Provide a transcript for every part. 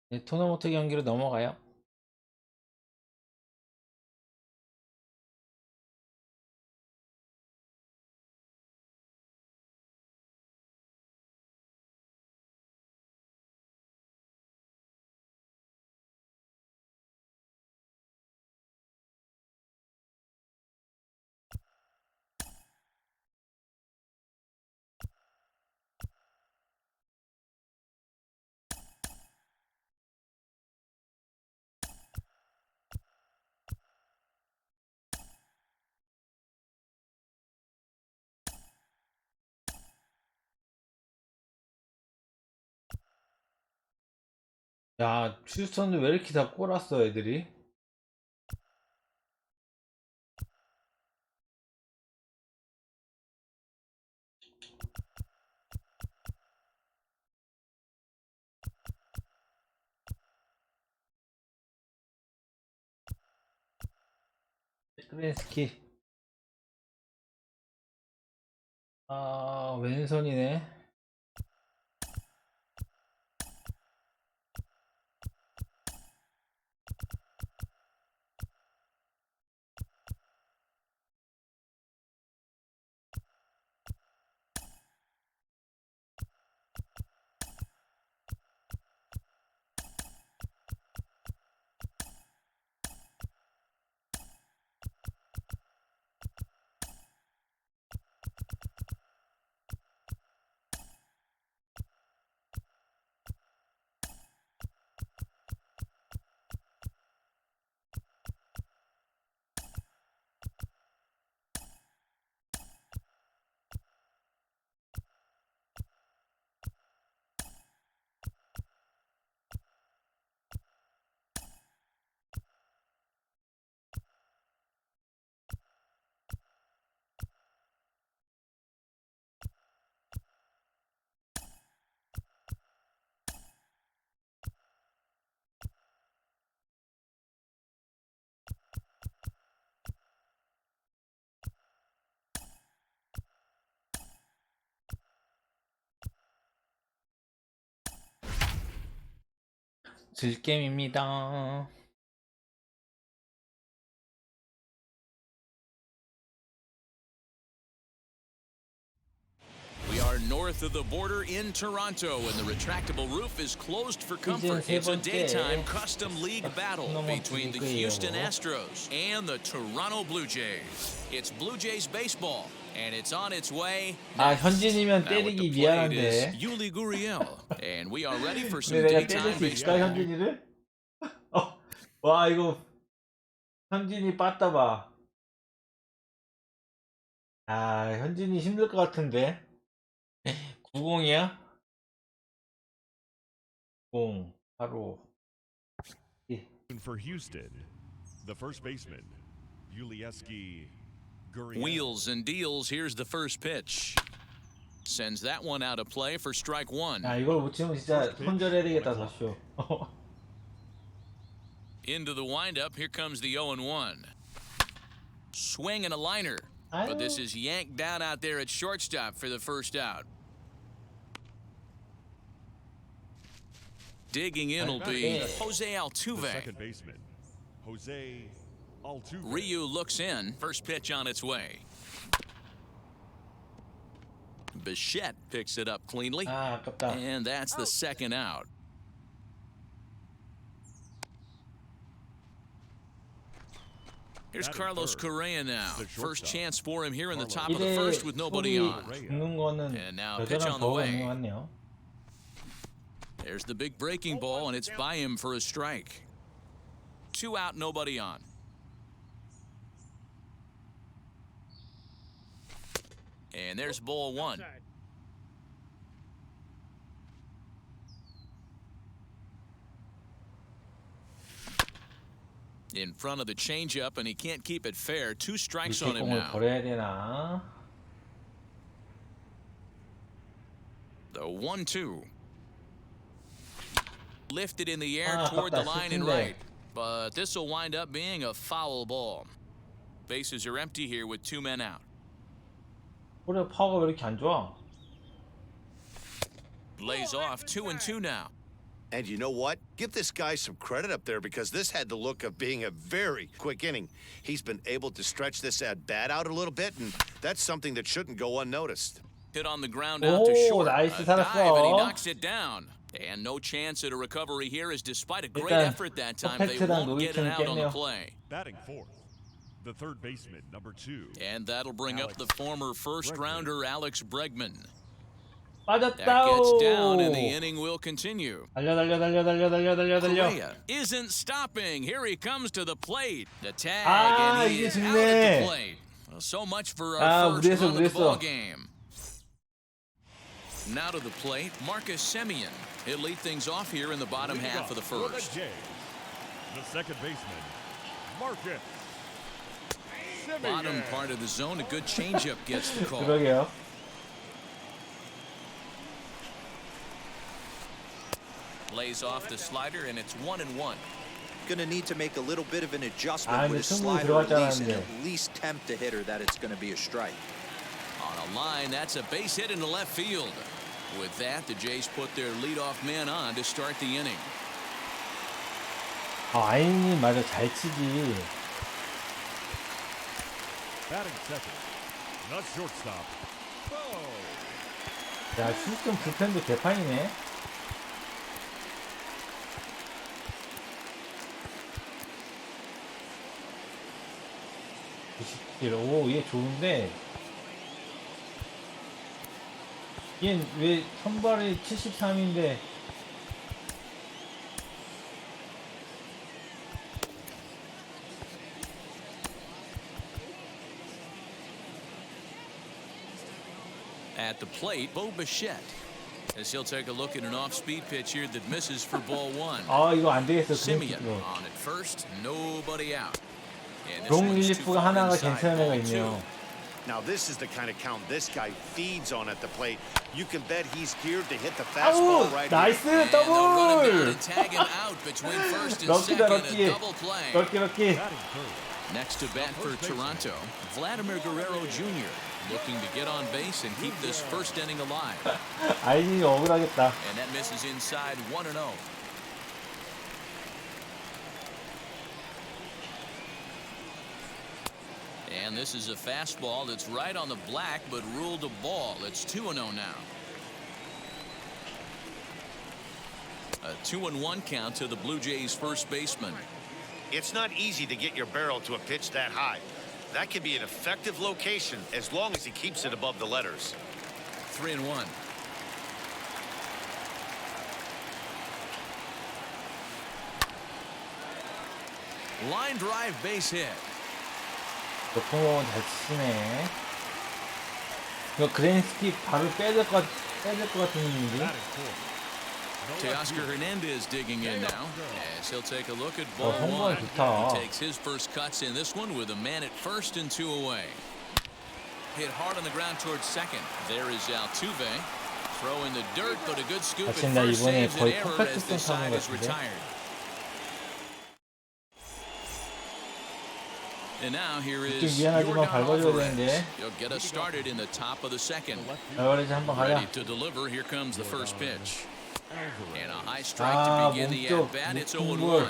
네, 토너먼트 경기로 넘어가요. 야, 휴스턴은 왜 이렇게 다 꼬랐어, 애들이? 크레스키. 아, 왼손이네. 질겜입니다. We are north of the border in Toronto, and the retractable roof is closed for 시즌 comfort. 세 It's a 번째 daytime custom league battle 토너먼트 between the 리그예요. Houston Astros and the Toronto Blue Jays. It's Blue Jays baseball, and it's on its way. 아, 현진이면 Now with 때리기 the plate is 미안한데. Yuli Gurriel, and we are ready for some 근데 내가 때릴 daytime 수 있을까, baseball. 현진이를? 와, 이거 현진이 빠따 봐. 아, 현진이 힘들 것 같은데. 90이야? 0, 8호. For Houston, the first baseman, Yulieski Gurriel. Wheels and deals. Here's the first pitch. Sends that one out of play for strike one. 야, 이걸 못 치면 진짜 손절해야 되겠다, 다쇼. Into the windup, here comes the 0-1. Swing and a liner. But this is yanked down out there at shortstop for the first out. Digging in will be Jose The Altuve. second baseman, Jose Altuve. Ryu looks in. First pitch on its way. Bichette picks it up cleanly. 아, 아깝다. And that's the second out. Here's Carlos Correa now. First chance for him here in the top of the first with nobody on. 죽는 거는 And now a pitch 여전한 on the 버가 way. 있는 것 같네요. There's the big breaking ball, and it's by him for a strike. 2 out, nobody on. And there's ball one. In front of the changeup, and he can't keep it fair. 2 strikes on him 공을 now. 버려야 되나? The 1-2. Lifted in the air Ah, toward the 아깝다. line and 슈팅데. right. But this will wind up being a foul ball. Bases are empty here with 2 men out. 올해 파워가 왜 이렇게 안 좋아? Lays off 2-2 now. And you know what? Give this guy some credit up there because this had the look of being a very quick inning. He's been able to stretch this at-bat out a little bit, and that's something that shouldn't go unnoticed. Hit on the ground out to 오, short. 나이스 A dive, and he 살았어. knocks it down. And no chance at a recovery here, as despite a great 일단 effort that time, they 퍼펙트랑 won't get it 노이팅은 out on the 깼네요. play. Batting fourth, the third baseman, number 2. And that'll bring up the former first-rounder Alex Bregman. 빠졌다. That gets down, and the inning will continue. 달려. Correa isn't stopping. Here he comes to the plate. The tag, 아, and he 이게 is out 좋네. at the plate. Well, so much for our first 우리에서, run of the 우리에서. ball game. Now to the plate, Marcus Semien. He'll lead things off here in the bottom Leading half off of the for first. Jays, the second baseman, Marcus Semien. Bottom part of the zone, a good changeup gets the call. 그러게요. Lays off the slider, and it's 1-1. Going to need to make a little bit of an adjustment 아, with 근데 his 승부는 slider release and 들어갔잖아, at least tempt a hitter that it's going to be a strike. On a line, that's a base hit into left field. With that, the Jays put their leadoff man on to start the inning. 아, 아이님 맞아, 잘 치지. Batting second, the shortstop, Bo. 야, 휴스턴 불펜도 개판이네. 오, 얘 좋은데 얘 왜 선발이 73인데 At the plate, Bo Bichette. As he'll take a look at an off-speed pitch here that misses for ball 1. 아, 이거 안 되겠어. Semien 그냥 on at first, nobody out. And this 롱 one's too 릴리프가 far 하나가 inside, 괜찮은 애가 ball 있네요. 2. Now, this is the kind of count this guy feeds on at the plate. You can bet he's geared to hit the 아우, fastball right 나이스 here. And they'll run him down 더블. and tag him out between first and 럭키다, second. 럭키. A double play. 럭키. Batting third, Next to bat for Toronto, Vladimir Guerrero Jr. looking to get on base and keep this first inning alive. 아이님이 억울하겠다. And that misses inside 1-0. And this is a fastball that's right on the black but ruled a ball. It's 2-0 now. A 2-1 count to the Blue Jays first baseman. It's not easy to get your barrel to a pitch that high. That can be an effective location as long as he keeps it above the letters. 3-1. Line drive base hit. 역공은 잘 치시네. 이거 그랜스키 바로 빼야 될 것 같은 느낌인데. batting fourth, the left Teoscar fielder, Hernandez digging in now as he'll take a look at ball 홍보가 1. 좋다. He takes his first cuts in this one with a man at first and 2 away. Hit hard on the ground towards second. There is Altuve. Throw in the dirt, but a good scoop at 마침 나 first 이번에 saves an 거의 error 퍼펙트 as the 선 타는 side 것 is 같은데. retired. And now here 좀 is 미안하지만 Yordan 밟아줘야 Alvarez. 되는데. He'll get us started in the top of the second. 알바레즈 한번 가자. Ready to deliver. Here comes the first pitch. And a high strike 아, to begin the 몸쪽, at-bat. It's 몸통볼. 0-1.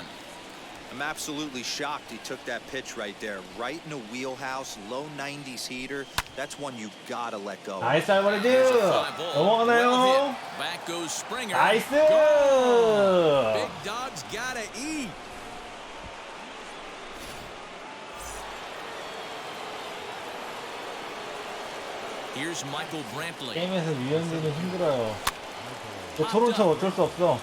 I'm absolutely shocked he took that pitch right there. Right in the wheelhouse, low 90s heater. That's one you gotta let go. 나이스 알바레즈. There's a fly ball. Well 넘어가나요? hit. Back goes Springer. 나이스. Big dogs gotta eat. Here's Michael Brantley. 게임에서 유연들은 힘들어요. 토론토 어쩔 수 없어.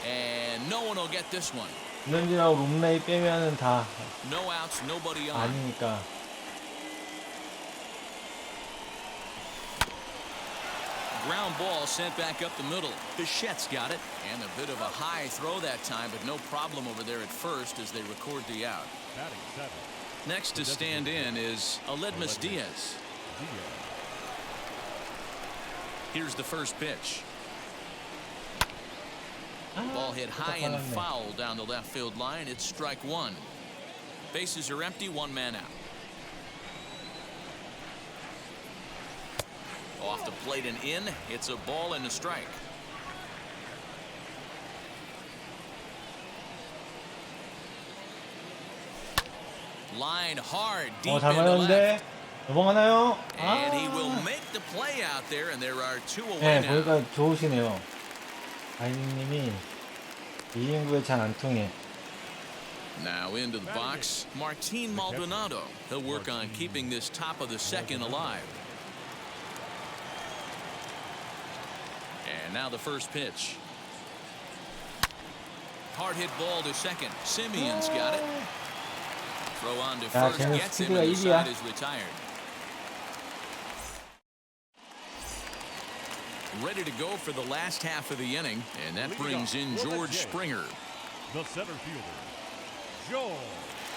And no one will get this one. 유연진하고 룸메이 빼면은 다 No outs, nobody on. 아니니까. Ground ball sent back up the middle. Bichette's got it. And a bit of a high throw that time, but no problem over there at first as they record the out. batting seventh, Next to stand in is Aledmus Diaz. Diaz. Here's the first pitch. Ball hit high and foul down the left field line. It's strike one. Bases are empty, one man out. Off the plate and in. It's a ball and a strike. Line hard, deep 잘 into left. 맞았는데 넘어가나요? And he will make the play out there, and there are two 네, away now. 보니까 좋으시네요. 아이님이 2인구에 잘 안 통해. Now into the box, Martin Maldonado. He'll work on keeping this top of the second alive. And now the first pitch. Hard hit ball to second. Simeon's got it. Throw on to 야, first, 쟤는 gets him, 스피드가 and the 1이야. side is retired. Ready to go for the last half of the inning, and that brings in George Springer. The center fielder, Joe.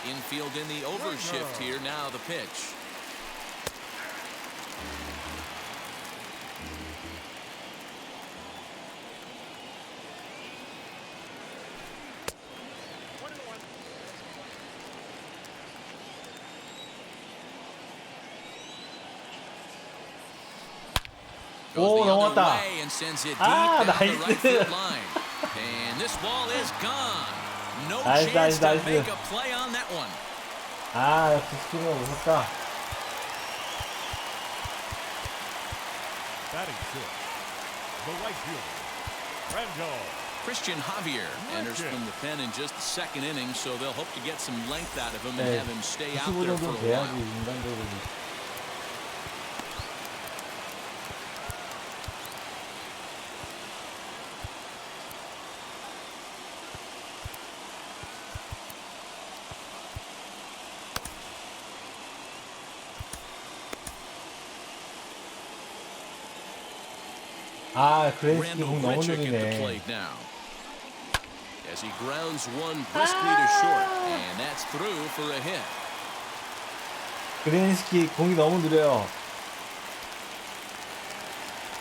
Infield in the overshift here. Now the pitch. 오, Goes the other 넘어갔다. way and sends it deep 아, down the right 나이스. field line. And this ball is gone. No 나이스, chance 나이스, to 나이스. make a play on that one. 아, 역시 스피드가 무섭다. Batting sixth, the right fielder, Randall. Christian Javier enters from the pen in just the second inning, so they'll hope to get some length out of him and 네, have him stay out 95 there for 정도 a 돼야지 while. 인간적으로. 아, 그레이스키 Randall 공 너무 Grichuk at the 느리네. plate now. As he grounds one briskly to short, and that's through for a hit. 그레이스키 공이 너무 느려요.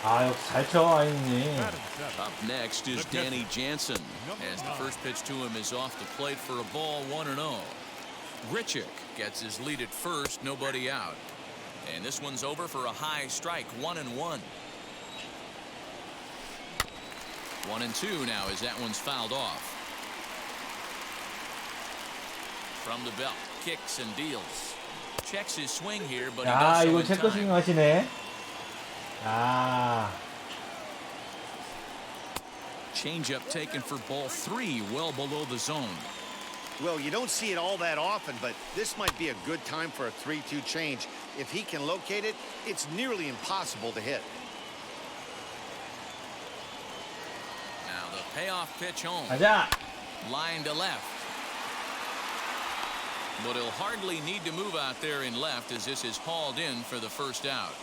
아, 역시 잘 쳐, 아이님. Batting seventh, Up next is Danny Jansen, as the first pitch to him is off the plate for a ball 1-0. Grichuk gets his lead at first, nobody out. And this one's over for a high strike, 1-1. 1-2 now as that one's fouled off. From the belt, kicks and deals. Checks his swing here, but he 야, does so 이거 in 체크 time. 스윙 하시네. 아, Changeup taken for ball 3, well below the zone. Well, you don't see it all that often, but this might be a good time for a 3-2 change. If he can locate it, it's nearly impossible to hit. Now the payoff pitch home. 가자. Line to left. But he'll hardly need to move out there in left as this is hauled in for the first out.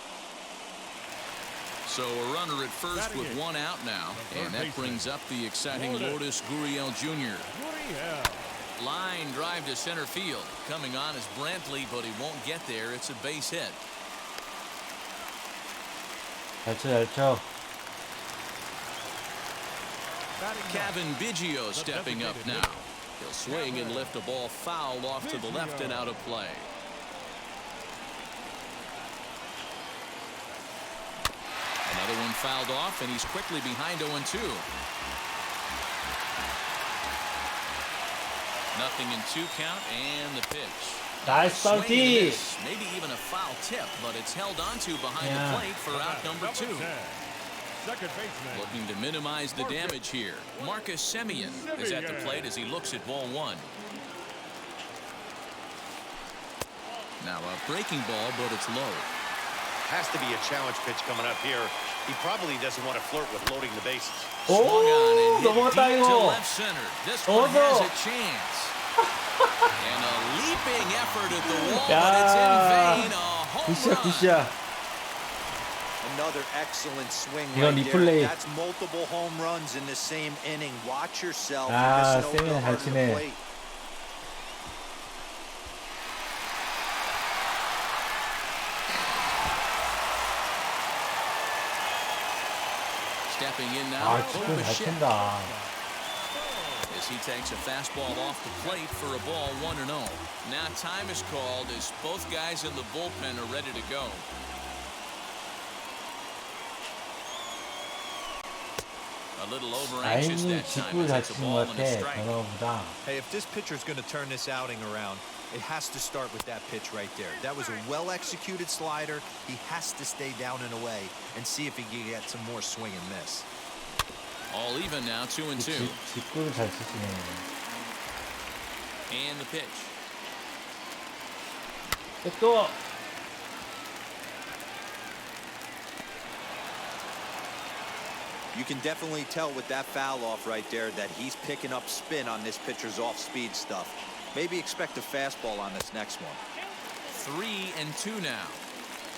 So a runner at first with one out now, and that brings up the exciting Lourdes Gurriel Jr. Gurriel. Line drive to center field. Coming on is Brantley, but he won't get there. It's a base hit. 잘 쳐, 잘 쳐. Batting ninth, Kevin Biggio stepping up now. He'll swing and lift a ball foul off to the left and out of play. Another one fouled off, and he's quickly behind 0-2. Nothing in 2 count, and the pitch. 나이스 Swing and a 파울티. miss. Maybe even a foul tip, but it's held onto behind Yeah. the plate for out number 2. 10, second baseman, Looking to minimize the damage here. Marcus Semien is at the plate as he looks at ball 1. Now a breaking ball, but it's low. Has to be a challenge pitch coming up here. He probably doesn't want to flirt with loading the bases. Swung on 오, and hit 넘어갔다 deep to 이거. left center. This one 넘어갔어. has a chance. And a leaping effort at the wall, 야. but it's in vain. A home 굿샷, run. 굿샷. Another excellent swing 이건 right 리플레이. there. That's multiple home runs in the same inning. Watch yourself. 아, You're missing 세미는 over 잘 the 치네. plate. Stepping in now. 아, 지금 잘 Kovacic, 친다. as he takes a fastball off the plate for a ball 1-0. Now time is called as both guys in the bullpen are ready to go. A little over anxious 아이님 that time 직구 as 잘 it's a 치는 ball 것 and a 같아. strike. 변화보다. Hey, if this pitcher's going to turn this outing around, It has to start with that pitch right there. That was a well-executed slider. He has to stay down and away and see if he can get some more swing and miss. All even now, 2-2. 직구를 잘 치시네. And the pitch. 또. You can definitely tell with that foul off right there that he's picking up spin on this pitcher's off-speed stuff. Maybe expect a fastball on this next one. 3-2 now.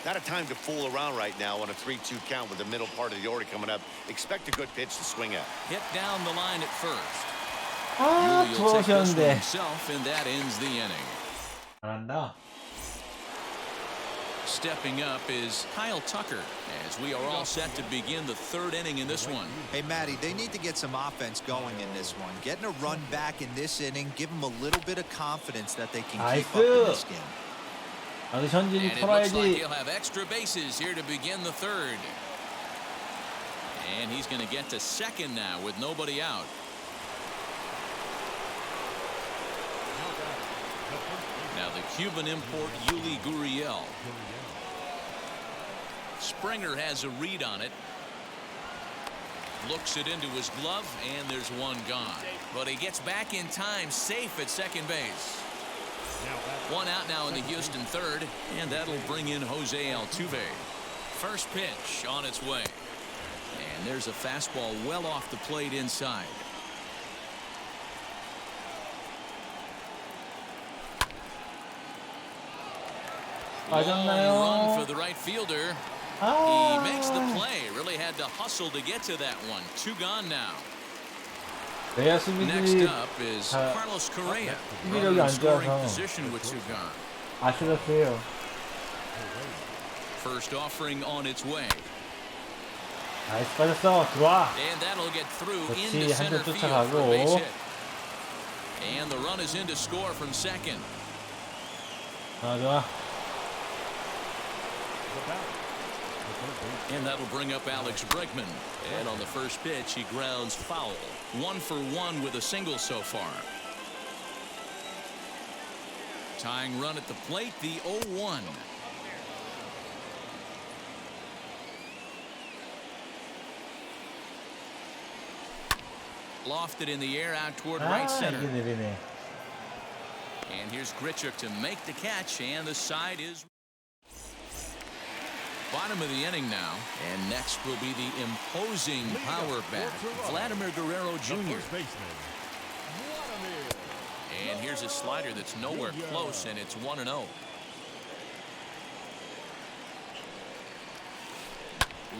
Not a time to fool around right now on a 3-2 count with the middle part of the order coming up. Expect a good pitch to swing at. Hit down the line at first. 아, Yuli will take this one 들어오셨는데. himself, and that ends the inning. 잘한다. Stepping up is Kyle Tucker, as we are all set to begin the third inning in this one. Hey, Matty, they need to get some offense going in this one. Getting a run back in this inning, give them a little bit of confidence that they can keep up in this game. 아주 현진이 And it looks like 털어야지. he'll have extra bases here to begin the third. And he's going to get to second now with nobody out. Now the Cuban import Yuli Gurriel. Springer has a read on it. Looks it into his glove, and there's one gone. But he gets back in time, safe at second base. One out now in the Houston third, and that'll bring in Jose Altuve. First pitch on its way. And there's a fastball well off the plate inside. 맞았나요? Long run for the right fielder. He makes the play. Really had to hustle to get to that one. Two gone now. 내야 Next 수비들이 up is 자, Carlos Correa. 수비력이 Runner in 안 scoring 좋아서 position with two gone. 아슬아슬해요. First offering on its way. 나이스 빠졌어. 들어와. And that'll get through 그렇지, into 한 center 점 field for a 쫓아가고. base hit. And the run is in to score from second. 좋아 좋아. And that'll bring up Alex Bregman. And on the first pitch, he grounds foul. 1 for 1 with a single so far. Tying run at the plate, the 0-1. Lofted in the air out toward right 아, center. 이게 내리네. And here's Grichuk to make the catch, and the side is bottom of the inning now. And next will be the imposing power bat, Vladimir Guerrero Jr. And here's a slider that's nowhere close, and it's 1-0.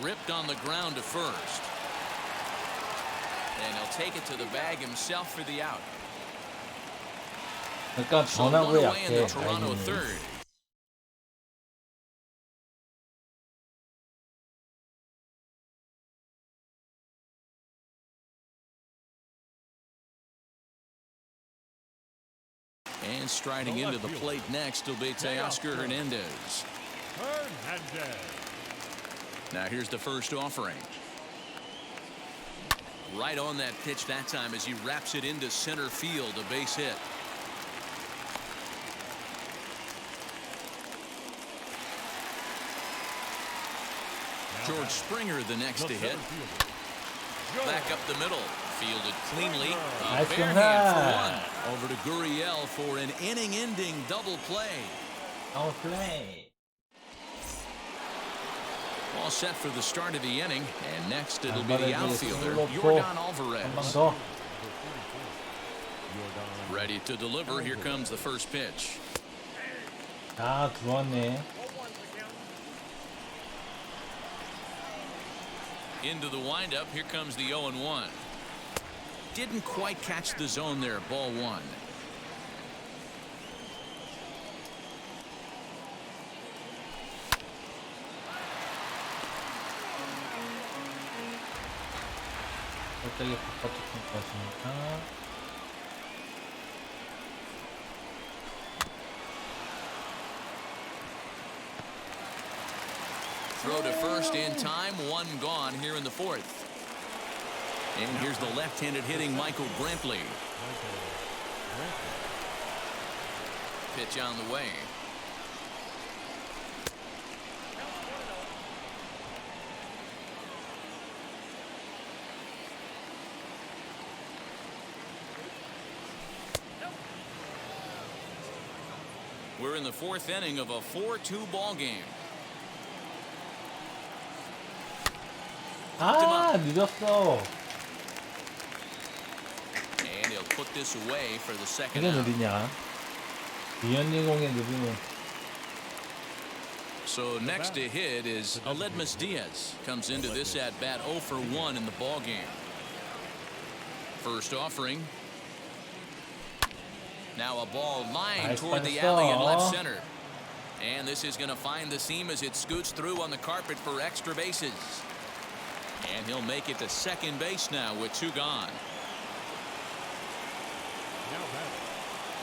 Ripped on the ground to first. And he'll take it to the bag himself for the out. 그러니까 So one 변화구에 away in the 약해. Toronto 아이님이. third. And striding into the plate next will be Teoscar Hernandez. Now here's the first offering. Right on that pitch that time as he wraps it into center field, a base hit. George Springer the next to hit. Back up the middle. Fielded cleanly. A Nice bare one. hand for one. Over to Gurriel for an inning-ending double play. Our play. All set for the start of the inning. And next it'll be 한번에 the 이제 outfielder, 스물로 Yordan 한 번 Alvarez. 더. Ready to deliver. Here comes the first pitch. 아, 들어왔네. Into the windup. Here comes the 0-1. Didn't quite catch the zone there. Ball one. 갑자기 바깥쪽 갔으니까. Throw to first in time. One gone here in the fourth. And here's the left-handed hitting Michael Brantley. pitch on the way. We're in the fourth inning of a 4-2 ball game. 아, 늦었어. And he'll put this away for the second 이게 out. 느리냐? 이현리공의 느리는. So next to hit is Aledmus Diaz. Comes into this at bat 0 for 1 in the ball game. First offering. Now a ball lined Nice toward the pass. alley in left center. And this is going to find the seam as it scoots through on the carpet for extra bases. And he'll make it to second base now with 2 gone. Now batting,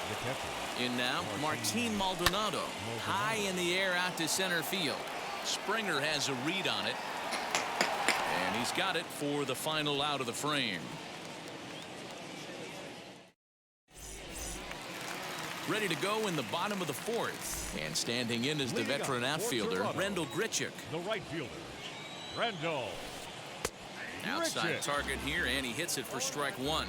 the catcher. In now, Martin Maldonado. High in the air out to center field. Springer has a read on it. And he's got it for the final out of the frame. Ready to go in the bottom of the fourth. And standing in is the Leading veteran up for outfielder, Toronto, Rendell Grichuk. The right fielder, Rendell. Outside Grichuk. target here, and he hits it for strike 1.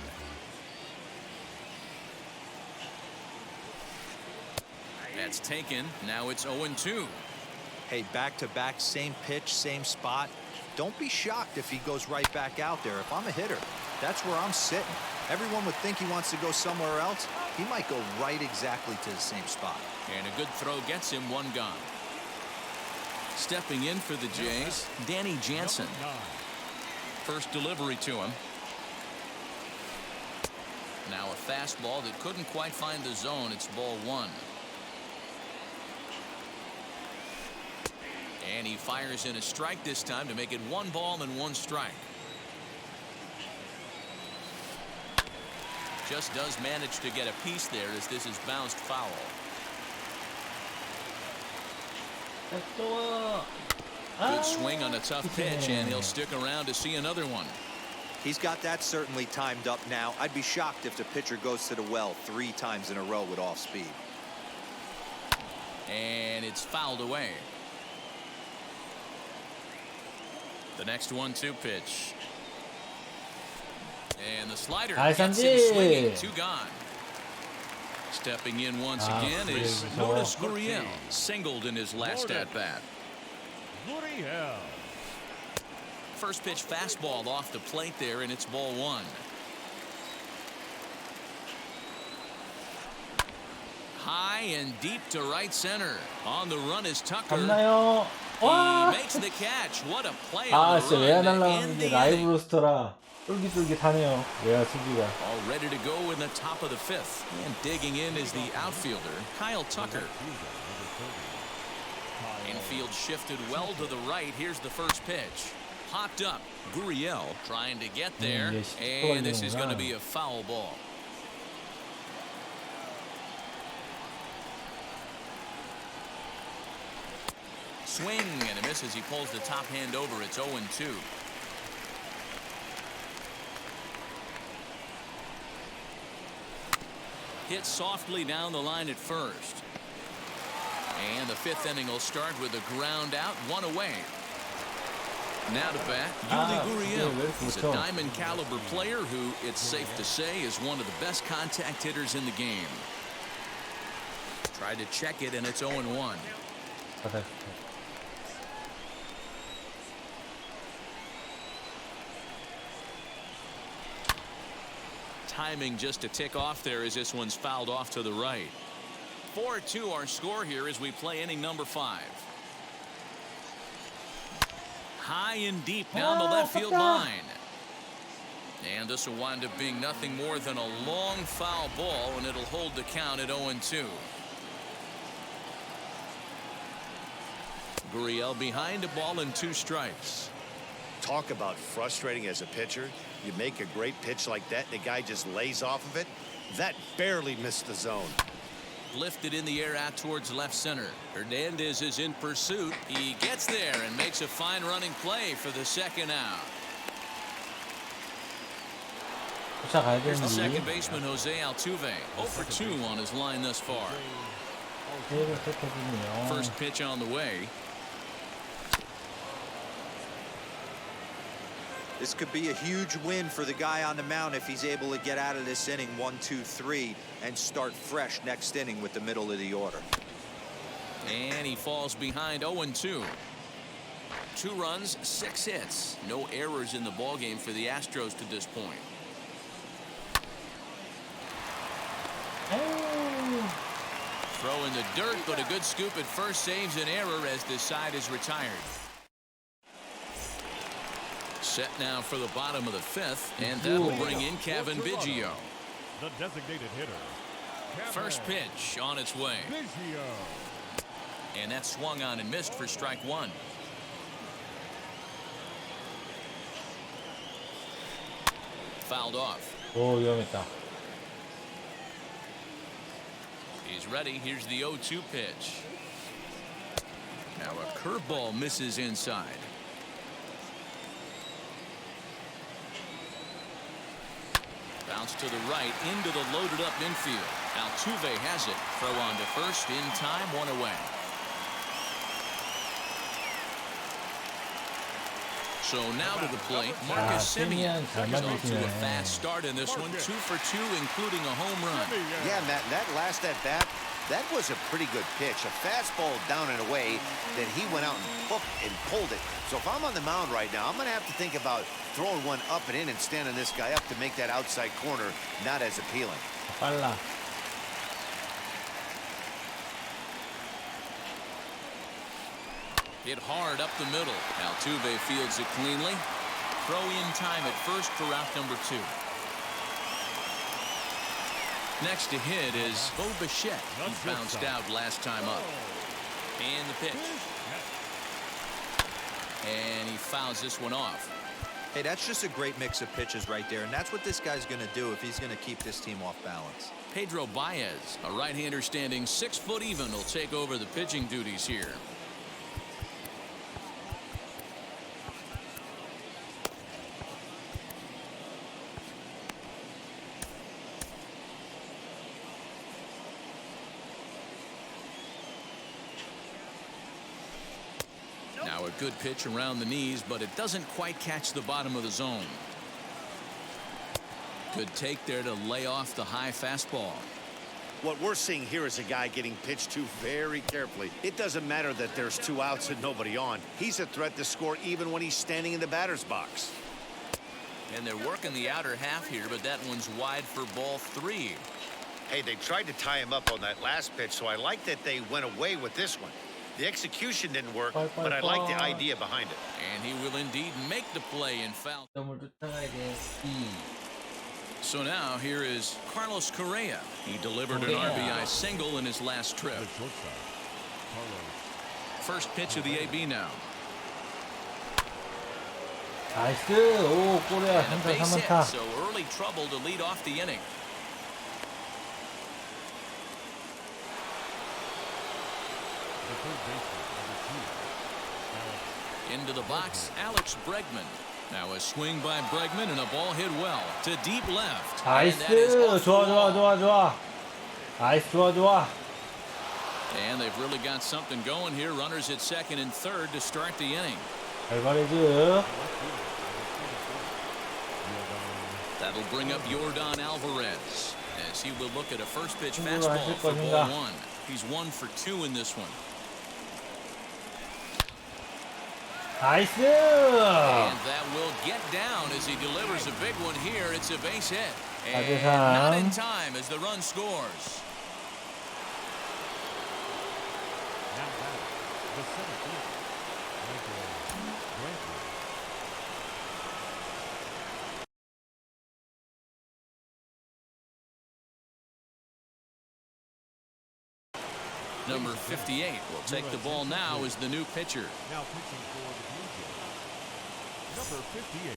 That's taken. Now it's 0-2. Hey, back-to-back, same pitch, same spot. Don't be shocked if he goes right back out there. If I'm a hitter, that's where I'm sitting. Everyone would think he wants to go somewhere else. He might go right exactly to the same spot. And a good throw gets him 1 gone. Stepping in for the Jays, Danny Jansen. Number 9. First delivery to him. Now a fastball that couldn't quite find the zone. It's ball 1. And he fires in a strike this time to make it 1 ball and 1 strike. Just does manage to get a piece there as this is bounced foul. Good swing on a tough pitch, and he'll stick around to see another one. He's got that certainly timed up now. I'd be shocked if the pitcher goes to the well 3 times in a row with off speed. And it's fouled away. The next 1-2 pitch. And the slider Nice gets him samji. swinging. 2 gone. Stepping in once Ah, again is 그래서. Lourdes Gurriel. Singled in his last Lourdes. at-bat. Gurriel. First pitch fastball off the plate there, and it's ball 1. High and deep to right center. On the run is Tucker. 갔나요? He 와! makes the catch. What a play 아, on 진짜 the 외야 run to 날라가는 end 게 the inning. 라이브 로스터라 쫄깃쫄깃하네요. 외야 수비가. All ready to go in the top of the 5th. And digging in is the outfielder, Kyle Tucker. Infield shifted well to the right. Here's the first pitch. Popped up. Gurriel trying to get there. And this is going to be a foul ball. Swing and a miss as he pulls the top hand over. It's 0-2. Hit softly down the line at first. And the 5th inning will start with a ground out, 1 away. Now to bat, Yuli Gurriel. He's a diamond caliber player who, it's safe to say, is one of the best contact hitters in the game. Tried to check it, and it's 0-1. Timing just to tick off there as this one's fouled off to the right. 4-2 our score here as we play inning number 5. High and deep down the left field line. And this will wind up being nothing more than a long foul ball, and it'll hold the count at 0-2. Gurriel behind a ball and 2 strikes. Talk about frustrating as a pitcher. You make a great pitch like that, and the guy just lays off of it. That barely missed the zone. Lifted in the air out towards left center. Hernandez is in pursuit. He gets there and makes a fine running play for the second out. Here's the second baseman, Jose Altuve. 0 for 2 on his line thus far. 세이브를 택해주네요. First pitch on the way. This could be a huge win for the guy on the mound if he's able to get out of this inning 1, 2, 3 and start fresh next inning with the middle of the order. And he falls behind 0-2. 2 runs, 6 hits. No errors in the ballgame for the Astros to this point. Throw in the dirt, but a good scoop at first saves an error as this side is retired. Set now for the bottom of the 5th, and that'll bring in Kevin Biggio. The designated hitter. First pitch on its way. Biggio. And that swung on and missed for strike 1. Fouled off. 오, 위험했다. He's ready. Here's the 0-2 pitch. Now a curveball misses inside. Bounce to the right into the loaded up infield. Altuve has it. Throw on to first in time, 1 away. So now to the plate, Marcus Semien. He's off to a fast start in this one, 2 for 2, including a home run. Yeah, Matt, that last at bat, that was a pretty good pitch. A fastball down and away that he went out and hooked and pulled it. So if I'm on the mound right now, I'm going to have to think about throwing one up and in and standing this guy up to make that outside corner not as appealing. 빨라. Hit hard up the middle. Altuve fields it cleanly. Throw in time at first for out number 2. Next to hit is Bo Bichette. He bounced out last time up. And the pitch. And he fouls this one off. Hey, that's just a great mix of pitches right there, and that's what this guy's going to do if he's going to keep this team off balance. Pedro Baez, a right-hander standing 6 foot even, will take over the pitching duties here. Now a good pitch around the knees, but it doesn't quite catch the bottom of the zone. Good take there to lay off the high fastball. What we're seeing here is a guy getting pitched to very carefully. It doesn't matter that there's 2 outs and nobody on. He's a threat to score even when he's standing in the batter's box. And they're working the outer half here, but that one's wide for ball 3. Hey, they tried to tie him up on that last pitch, so I like that they went away with this one. The execution didn't work, but I like the idea behind it. And he will indeed make the play and foul. 점을 쫓아가야 돼. 2. So now here is Carlos Correa. He delivered an RBI single in his last trip. The shortstop. Carlos. First pitch of the AB now. 나이스. 오, 꼬리야. And a 3타, base hit, 3안타. so early trouble to lead off the inning. The third baseman, number 2. Into the box, Alex Bregman. Now a swing by Bregman and a ball hit well to deep left. And that is 나이스. off 좋아, the 좋아, wall. 좋아, 좋아. 나이스, 좋아, 좋아. And they've really got something going here. Runners at second and third to start the inning. 알바레즈. That'll bring up Yordan Alvarez as he will look at a first pitch 하실 fastball for 것인가? ball 1. He's 1 for 2 in this one. 나이스. And that will get down as he delivers a big one here. It's a base hit. And 4대3. not in time as the run scores. Now back. The center fielder, Michael Brantley. Number 58 will take the ball now as the new pitcher. Now pitching for the Blue Jays. Number 58.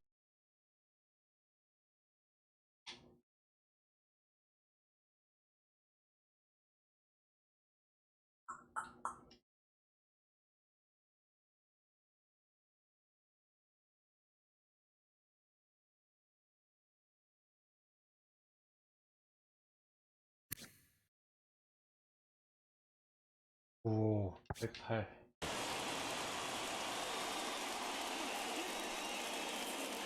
오, 108.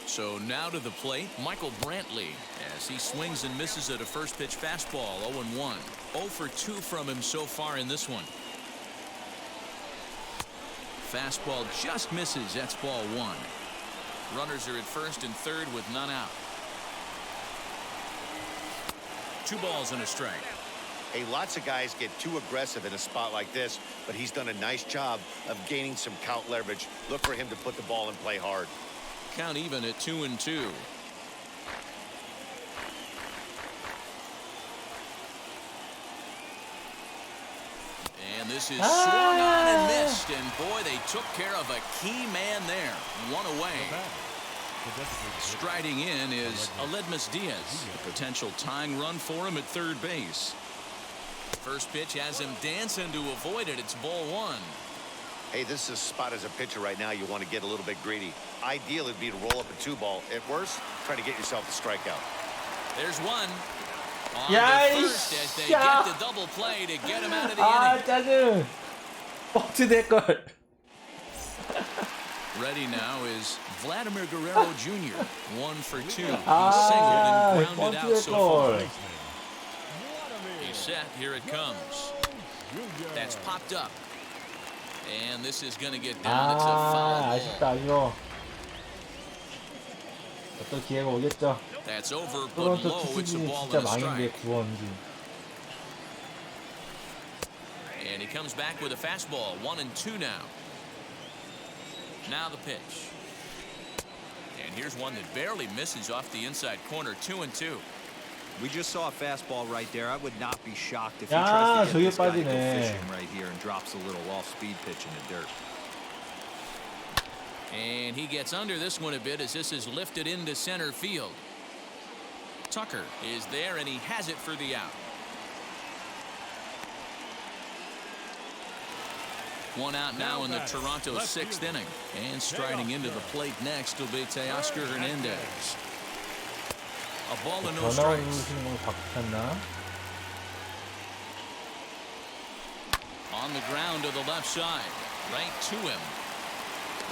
So now to the plate, Michael Brantley, as he swings and misses at a first pitch fastball, 0-1. 0 for 2 from him so far in this one. Fastball just misses. That's ball 1. Runners are at first and third with none out. 2 balls and a strike. Hey, lots of guys get too aggressive in a spot like this, but he's done a nice job of gaining some count leverage. Look for him to put the ball in play hard. Count even at 2-2. And this is swung on and missed. And boy, they took care of a key man there. 1 away. Striding in is Aledmus Diaz. A potential tying run for him at third base. First pitch has him dancing to avoid it. It's ball 1. Hey, this is a spot as a pitcher right now. You want to get a little bit greedy. Ideal would be to roll up a 2-ball. At worst, try to get yourself a strikeout. There's one. On 야, to first as they 야. get the double play to get him out of the 아, inning. 짜증. 뻑트 될걸. Ready now is Vladimir Guerrero Jr. 1 for 2. He's singled 아, and grounded out 뻑트 so far. 될걸. He's set. Here it comes. That's popped up. And this is going to get down. It's a 아, foul ball. 아쉽다, 아쉬워. 어떤 기회가 오겠죠. That's over, but 토론토 low. It's a 투수진이 ball 진짜 and a 망인데 strike. 구원지. And he comes back with a fastball. 1-2 now. Now the pitch. And here's one that barely misses off the inside corner. 2-2. We just saw a fastball right there. I would not be shocked if he 야, tries to 저게 get this guy to go 빠지네. fishing right here and drops a little off-speed pitch in the dirt. And he gets under this one a bit as this is lifted into center field. Tucker is there, and he has it for the out. One out now in the Toronto 6th inning. And striding into the plate next will be Teoscar Hernandez. A ball and no 전화 strikes. 누르시는 걸 바꿨나? On the ground to the left side. Right to him.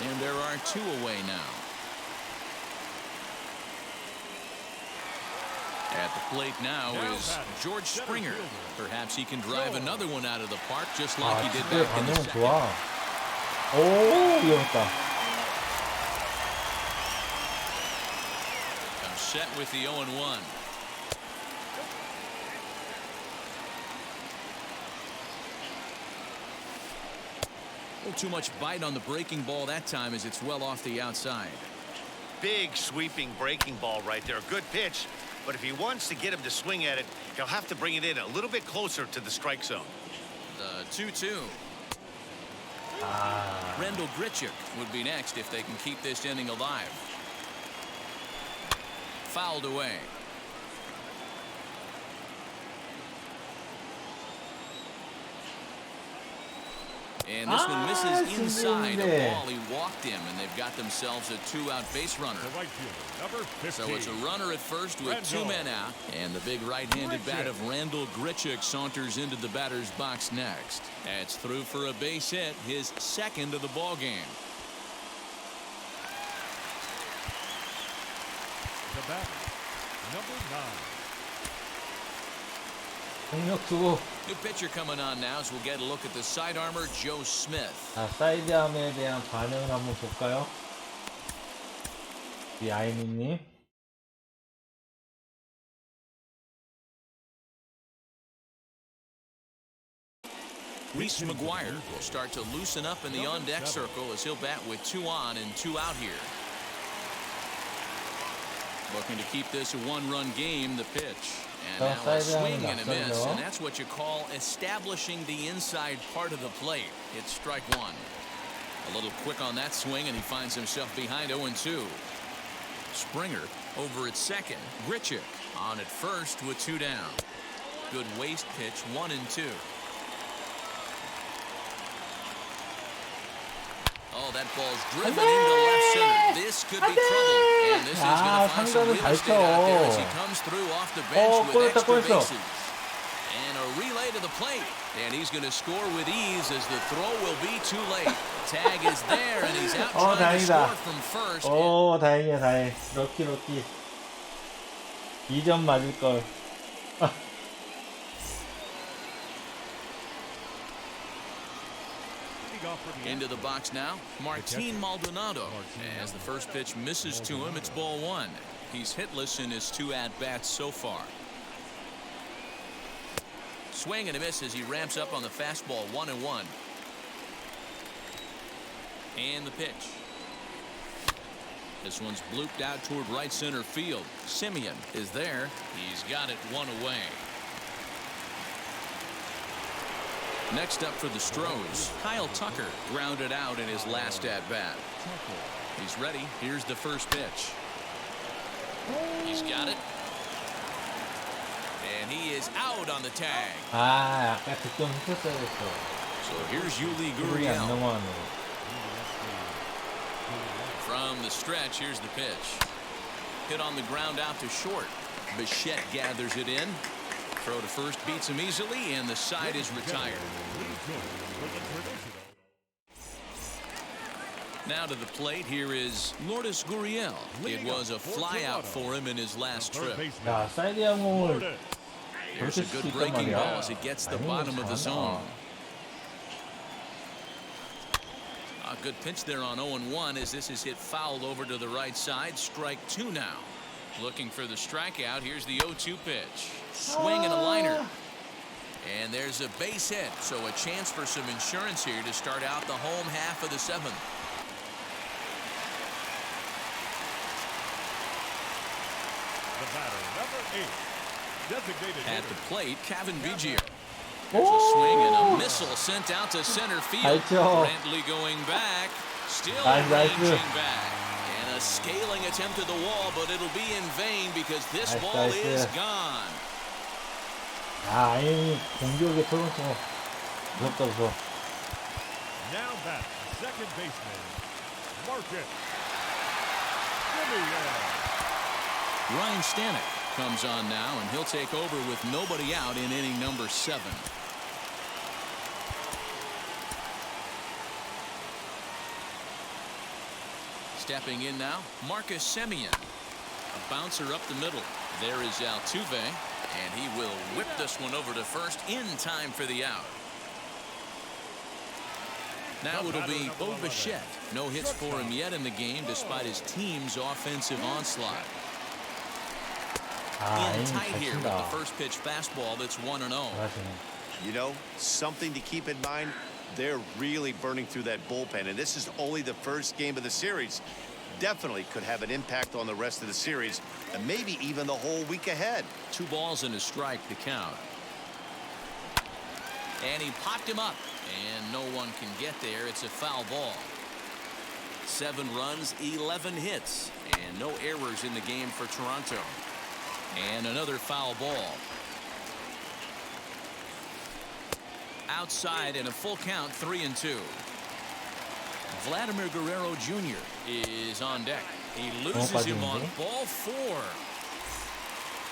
And there are 2 away now. At the plate now is George Springer. Perhaps he can drive another one out of the park just like 아, he did 집에 back in the 반응은 second. 좋아. 오, 위험했다. I'm set with the 0-1. A little too much bite on the breaking ball that time as it's well off the outside. Big sweeping breaking ball right there. Good pitch. But if he wants to get him to swing at it, he'll have to bring it in a little bit closer to the strike zone. The 2-2. 아, Rendell Grichuk would be next if they can keep this inning alive. Fouled away. And this one misses inside a ball. He walked him, and they've got themselves a 2-out base runner. The right fielder, number 15. So it's a runner at first with 2 men out. And the big right-handed bat of Rendell Grichuk saunters into the batter's box next. That's through for a base hit, his 2nd of the ball game. The batter, number 9. 공격 투구. New pitcher coming on now as we'll get a look at the side armor, Joe Smith. 자, 사이드암에 대한 반응을 한번 볼까요? 이 아이님님. Reese McGuire will start to loosen up in the on-deck circle as he'll bat with 2 on and 2 out here. Looking to keep this a 1-run game, the pitch. And now a swing and a miss, and that's what you call establishing the inside part of the plate. It's strike 1. A little quick on that swing, and he finds himself behind 0-2. Springer over at second. Grichuk on at first with 2 down. Good waist pitch, 1-2. Oh, that ball's driven into left center. This could be trouble. And this is going to find some real estate out there as he comes through off the bench with extra bases. And a relay to to the plate, and he's going to score with ease as the throw will be too late. Tag is there, and he's out trying to 다행이다. score from first. 다행이야, 다행. 럭키. 2점 맞을걸. Into the box now, Martin Maldonado. As the first pitch misses to him, it's ball one. He's hitless in his 2 at-bats so far. Swing and a miss as he ramps up on the fastball, 1-1. And the pitch. This one's blooped out toward right center field. Simeon is there. He's got it 1 away. Next up for the Stros, Kyle Tucker grounded out in his last at-bat. He's ready. Here's the first pitch. He's got it. And he is out on the tag. 약간 득점 했었어야 됐어. So here's Yuli 우리 안 Gurriel. 넘어가네. From the stretch, here's the pitch. Hit on the ground out to short. Bichette gathers it in. Throw to first beats him easily, and the side is retired. Now to the plate, here is Lourdes Gurriel. It was a flyout for him in his last trip. 야, 사이드 양공을 Here's a good breaking ball as it gets the bottom of the zone. A good pitch there on 0-1 as this is hit fouled over to the right side. Strike 2 now. Looking for the strikeout. Here's the 0-2 pitch. Swing and a liner. And there's a base hit, so a chance for some insurance here to start out the home half of the 7th. The batter, number 8, designated At the hitter. plate, Kevin Biggio. There's a swing and a missile sent out to center field. 알죠. Brantley going back. Still 나이스. ranging back. And a scaling attempt at the wall, but it'll be in vain because this 나이스, ball 나이스. is gone. 아이 공격의 토론토 무섭다 무서워. Now back, second baseman, Marcus Simeon. Ryan Stanek comes on now, and he'll take over with nobody out in inning number 7. Stepping in now, Marcus Simeon. A bouncer up the middle. There is Altuve, and he will whip this one over to first in time for the out. Now it'll be Bo Bichette. No hits for him yet in the game despite his team's offensive onslaught. In tight here with the first pitch fastball that's 1-0. You know, something to keep in mind, they're really burning through that bullpen, and this is only the first game of the series. Definitely could have an impact on the rest of the series and maybe even the whole week ahead. 2 balls and a strike to count. And he popped him up, and no one can get there. It's a foul ball. 7 runs, 11 hits, and no errors in the game for Toronto. And another foul ball. Outside in a full count, 3-2. Vladimir Guerrero Jr. is on deck. He loses him on ball 4.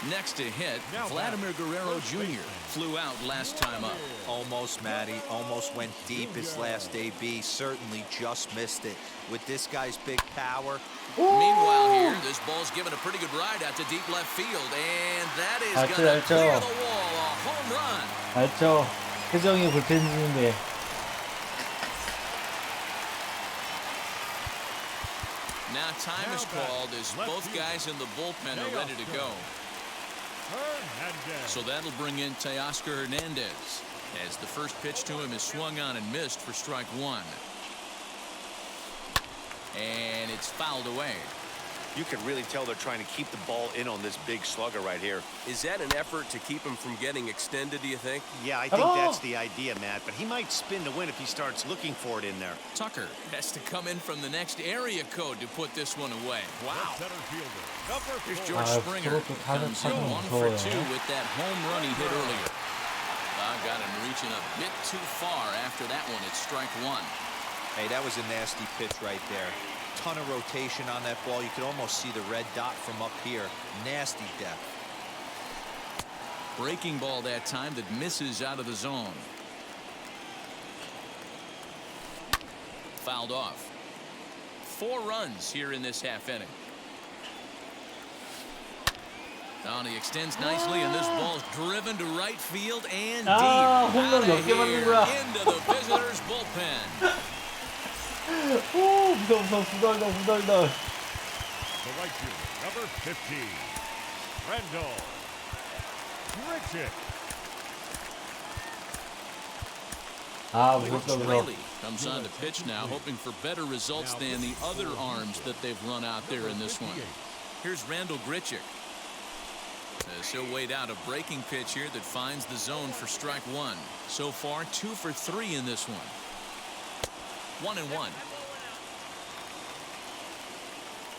Next to hit, Vladimir Guerrero Jr. flew out last time up. Almost, Matty. Almost went deep his last AB. Certainly just missed it. With this guy's big power. Meanwhile here, this ball's given a pretty good ride out to deep left field. And that is going to clear the wall. A home run. 알죠. 표정이 불펜진인데. Now time is called as both guys in the bullpen are ready to go. So that'll bring in Teoscar Hernandez as the first pitch to him is swung on and missed for strike 1. And it's fouled away. You can really tell they're trying to keep the ball in on this big slugger right here. Is that an effort to keep him from getting extended, do you think? Yeah, I think that's the idea, Matt, but he might spin to win if he starts looking for it in there. Tucker has to come in from the next area code to put this one away. Wow. Center fielder, number Here's 4. George Springer. Comes in 1 for 2 with that home run he hit earlier. I got him reaching a bit too far after that one. It's strike 1. Hey, that was a nasty pitch right there. Ton of rotation on that ball. You could almost see the red dot from up here. Nasty depth. Breaking ball that time that misses out of the zone. Fouled off. 4 runs here in this half inning. Down, he extends nicely, and this ball's driven to right field and deep. 홈런 몇 개 맞는 거야? Into the visitors' bullpen. 오, 무서워, 부덜덜. The right fielder, number 50, Randall Grichuk. 아, 무섭다. Raley comes on to pitch now, hoping for better results than the other arms that they've run out there in this one. Here's Randall Grichuk. As he'll wait out a breaking pitch here that finds the zone for strike 1. So far, 2 for 3 in this one. 1-1.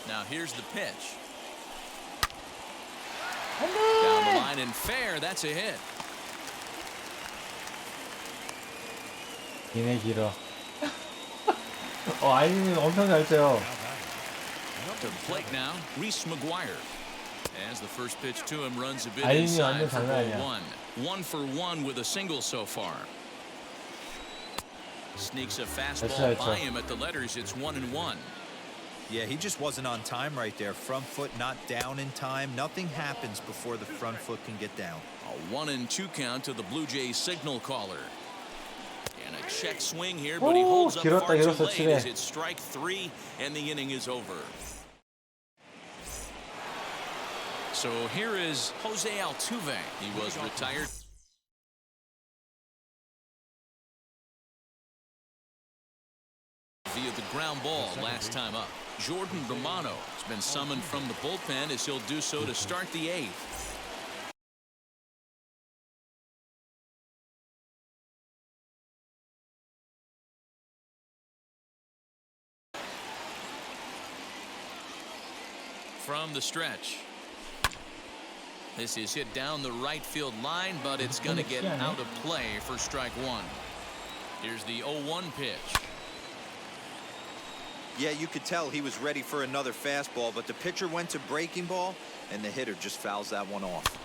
Now here's the pitch. Down the line and fair. That's a hit. 기네 길어. 아이님 엄청 잘 쳐요. To the plate now, Reese McGuire. As the first pitch to him runs a bit 아이님이 inside 완전 for 장난 ball 아니야. 1. 1 for 1 with a single so far. Sneaks a fastball that's by right. him at the letters. It's 1-1. Yeah, he just wasn't on time right there. Front foot not down in time. Nothing happens before the front foot can get down. A 1-2 count to the Blue Jays signal caller. And a check swing here, but he holds up 길었다, far too 길었어, late 치네. as it's strike 3 and the inning is over. So here is Jose Altuve. He was retired. Via the ground ball last time up. Jordan Romano has been summoned from the bullpen as he'll do so to start the 8th. From the stretch. This is hit down the right field line, but it's going to get out of play for strike 1. Here's the 0-1 pitch. Yeah, you could tell he was ready for another fastball, but the pitcher went to breaking ball, and the hitter just fouls that one off.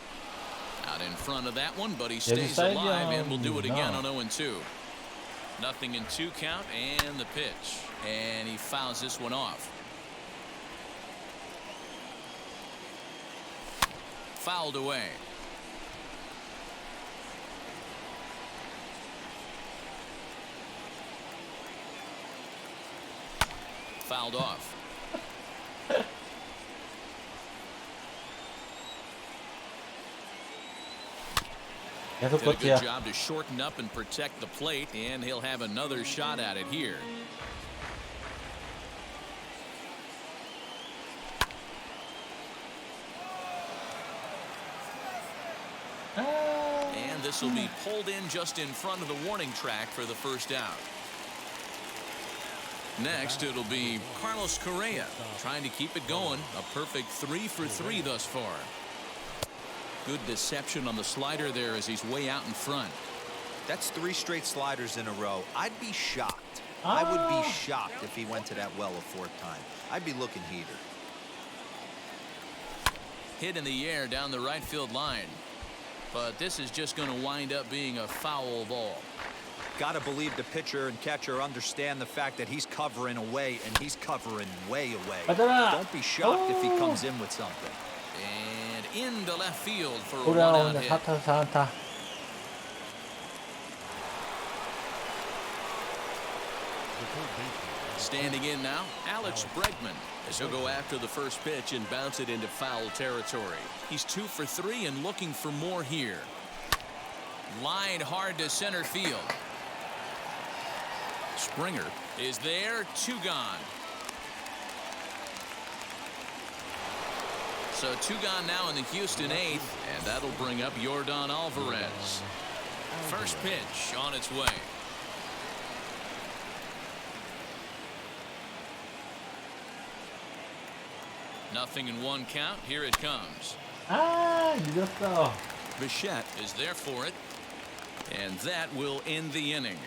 Out in front of that one, but he stays alive and will do it again on 0-2. Nothing in 2 count and the pitch. And he fouls this one off. Fouled away. Fouled off. 계속 Did a 버티야. good job to shorten up and protect the plate, and he'll have another shot at it here. And this will be pulled in just in front of the warning track for the first out. Next, it'll be Carlos Correa trying to keep it going. A perfect 3 for 3 thus far. Good deception on the slider there as he's way out in front. That's 3 straight sliders in a row. I'd be shocked. I would be shocked if he went to that well a 4th time. I'd be looking heater. Hit in the air down the right field line. But this is just going to wind up being a foul ball. Got to believe the pitcher and catcher understand the fact that he's covering away, and he's covering way away. 맞아라. Don't be shocked if he comes in with something. And into left field for a 돌아오는 one-out hit. 4타 4안타. Standing in now, Alex Bregman, as he'll go after the first pitch and bounce it into foul territory. He's 2 for 3 and looking for more here. Lined hard to center field. Springer is there, 2 gone. So 2 gone now in the Houston 8th, and that'll bring up Yordan Alvarez. First pitch on its way. Nothing in 1 count. Here it comes. 늦었어. Bichette is there for it, and that will end the inning.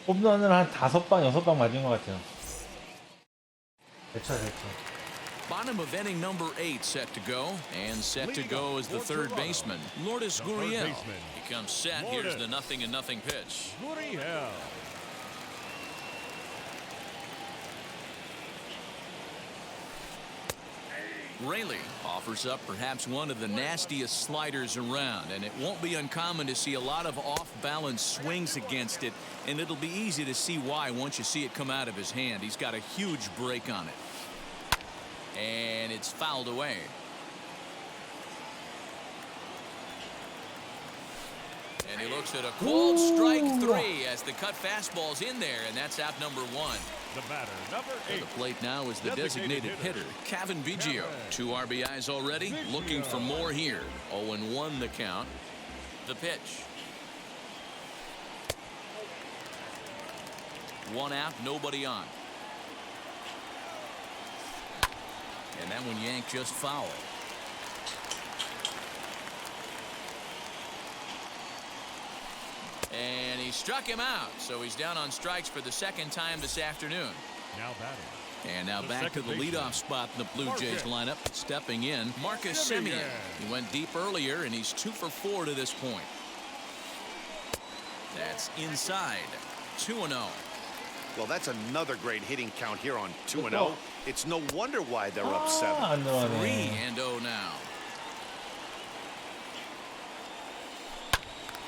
홈런을 한 5방 6방 맞은 것 같아요. 대처. Bottom of inning number 8 set to go. And set to go is the third baseman, Lourdes Gurriel. He comes set. Here's the 0-0 pitch. Gurriel. Rayleigh offers up perhaps one of the nastiest sliders around, and it won't be uncommon to see a lot of off-balance swings against it, and it'll be easy to see why once you see it come out of his hand. He's got a huge break on it, and it's fouled away. And he looks at a called strike 3 as the cut fastball's in there, and that's out number 1. The batter, number 8. To the plate now is the designated hitter, Kevin Biggio. 2 RBIs already, looking for more here. 0-1 the count. The pitch. 1 out, nobody on. And that one yanked just foul. And he struck him out, so he's down on strikes for the second time this afternoon. Now batting. And now back to the leadoff spot in the Blue Jays lineup. Stepping in, Marcus Semien. He went deep earlier, and he's 2 for 4 to this point. That's inside. 2-0. Well, that's another great hitting count here on 2-0. It's no wonder why they're up 7. 3-0 now.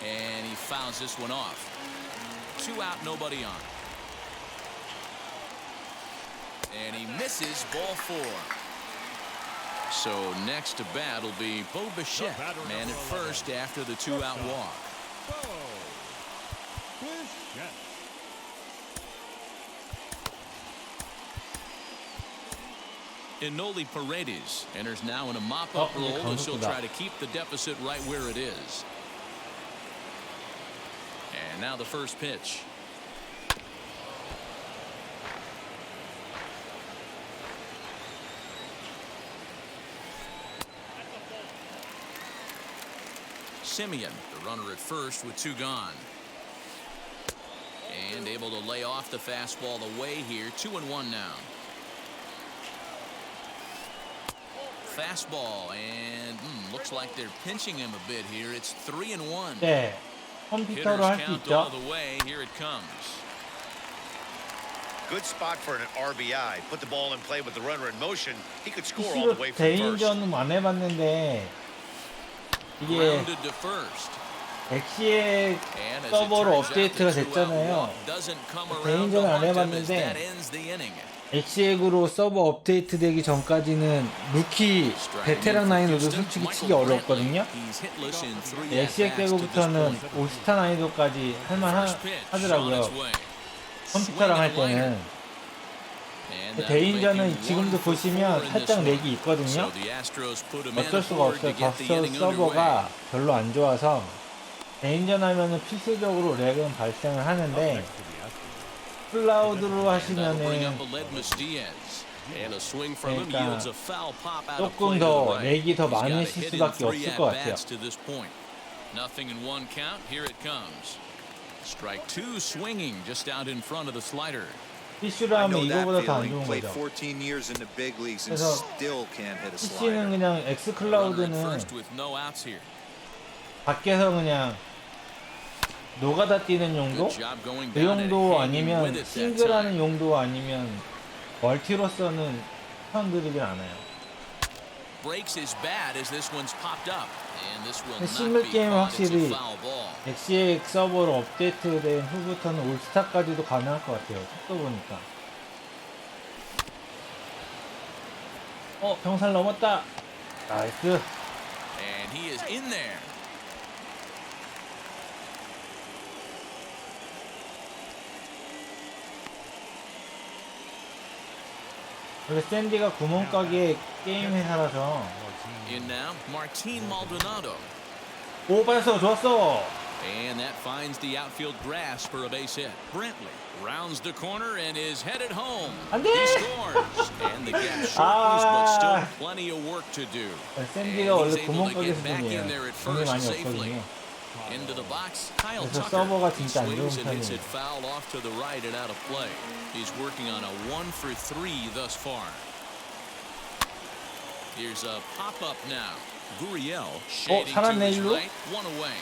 And he fouls this one off. 2 out, nobody on. And he misses ball 4. So next to bat will be Bo Bichette, man at first after the 2-out walk. Enoli Paredes enters now in a mop-up role as he'll try to keep the deficit right where it is. And now the first pitch. Semien, the runner at first with 2 gone. And able to lay off the fastball away here. 2-1 now. Fastball, and looks like they're pinching him a bit here. It's 3-1. 네, 컴퓨터로 할 수 all 있죠. the way. Here it comes. Good spot for an RBI. Put the ball in play with the runner in motion. He could score all the PC로 way from first. 대인전은 안 해봤는데 이게 Grounded to first. 엑시의 And as it 서버로 turns out, 업데이트가 the 2-out 됐잖아요. walk doesn't come around 대인전을 to 안 haunt him as 해봤는데 that ends the inning. 엑시액으로 서버 업데이트 되기 전까지는 루키 베테랑 난이도도 솔직히 치기 어렵거든요. 엑시액 되고부터는 올스타 난이도까지 할만하더라고요. 컴퓨터랑 할 때는. 대인전은 지금도 보시면 살짝 렉이 있거든요. 어쩔 수가 없어요. 버스 서버가 별로 안 좋아서 대인전 하면은 필수적으로 렉은 발생을 하는데 클라우드로 하시면은 그러니까 조금 더 렉이 더 많으실 수밖에 없을 것 같아요. Nothing in 1 count. Here it comes. Strike 2 swinging just out in front of the slider. PC로 하면 이거보다 더 안 좋은 Played 거죠. 14 years in the big leagues and 그래서 still can't hit a PC는 slider. 그냥 X 클라우드는 밖에서 그냥 노가다 뛰는 용도? 그 용도 아니면 싱글하는 용도 아니면 멀티로서는 추천드리진 않아요. 싱글 게임은 확실히 엑시엑 서버로 업데이트된 후부터는 올스타까지도 가능할 것 같아요. 속도 보니까. 병살 넘었다. 나이스. 원래 샌디가 구멍가게 게임 회사라서. 오, 빠졌어. 좋았어. And that finds the outfield grass for a base hit. Brantley rounds the corner and is headed home. 안 돼! He scores. And the gap shortens, but still plenty of work to do. 샌디가 원래 구멍가게 수준이에요. 돈이 많이 없거든요. Into the box, Kyle 그래서 Tucker. 서버가 He 진짜 안 좋은 swings and hits 편이에요. it foul off to the right and out of play. He's working on a 1 for 3 thus far. Here's a pop-up now. Gurriel shading to 살았네, his 일로? right, one away.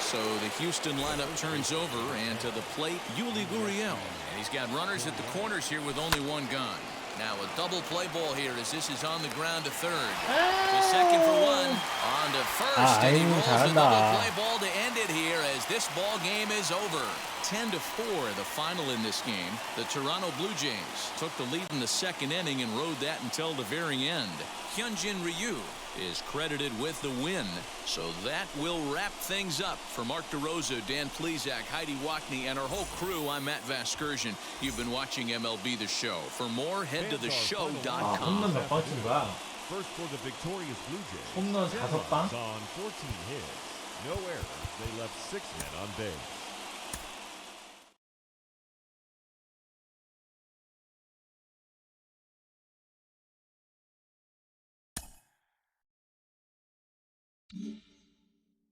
So the Houston lineup turns over, and to the plate, Yuli Gurriel. And he's got runners at the corners here with only one gone. Now a double play ball here as this is on the ground to third. The second for one. On to first, and he 아이님 rolls the 잘한다. double play ball to end it here as this ball game is over. 10-4, the final in this game. The Toronto Blue Jays took the lead in the second inning and rode that until the very end. Hyunjin Ryu is credited with the win. So that will wrap things up. For Mark DeRosa, Dan Plesac, Heidi Wackney, and our whole crew, I'm Matt Vasgersian. You've been watching MLB The Show. For more, head to 홈런 theshow.com. 몇 방 친 거야? First for the victorious Blue Jays. 홈런 10 5방? runs on 14 hits. No errors. They left 6 men on base.